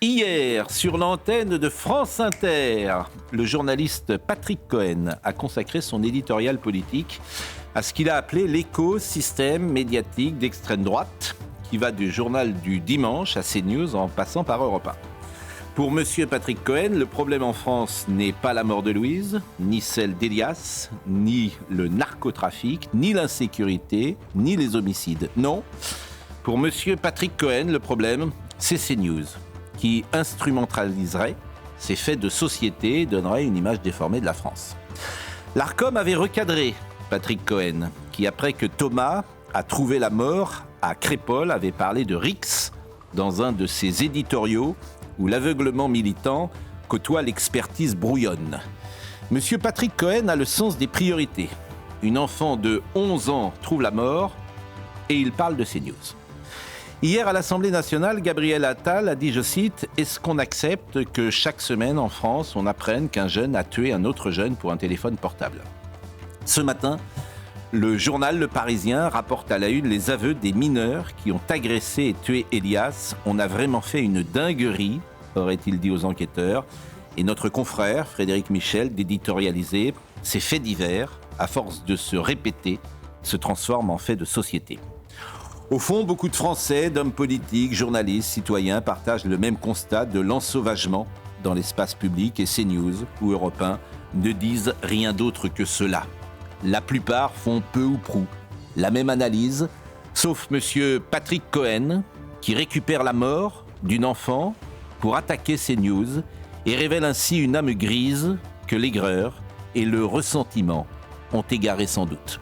Hier, sur l'antenne de France Inter, le journaliste Patrick Cohen a consacré son éditorial politique à ce qu'il a appelé l'écosystème médiatique d'extrême droite, qui va du journal du dimanche à CNews en passant par Europe 1. Pour monsieur Patrick Cohen, le problème en France n'est pas la mort de Louise, ni celle d'Elias, ni le narcotrafic, ni l'insécurité, ni les homicides. Non, pour monsieur Patrick Cohen, le problème, c'est CNews, qui instrumentaliserait ces faits de société et donnerait une image déformée de la France. L'Arcom avait recadré Patrick Cohen, qui après que Thomas a trouvé la mort à Crépol, avait parlé de Rix dans un de ses éditoriaux où l'aveuglement militant côtoie l'expertise brouillonne. Monsieur Patrick Cohen a le sens des priorités. Une enfant de 11 ans trouve la mort et il parle de CNews. Hier à l'Assemblée nationale, Gabriel Attal a dit, je cite, « Est-ce qu'on accepte que chaque semaine en France, on apprenne qu'un jeune a tué un autre jeune pour un téléphone portable ?» Ce matin, le journal Le Parisien rapporte à la une les aveux des mineurs qui ont agressé et tué Elias. On a vraiment fait une dinguerie, aurait-il dit aux enquêteurs. Et notre confrère, Frédéric Michel, d'éditorialiser, ces faits divers, à force de se répéter, se transforment en faits de société. Au fond, beaucoup de Français, d'hommes politiques, journalistes, citoyens partagent le même constat de l'ensauvagement dans l'espace public et CNews ou Europe 1 ne disent rien d'autre que cela. La plupart font peu ou prou la même analyse, sauf monsieur Patrick Cohen, qui récupère la mort d'une enfant pour attaquer CNews et révèle ainsi une âme grise que l'aigreur et le ressentiment ont égaré sans doute.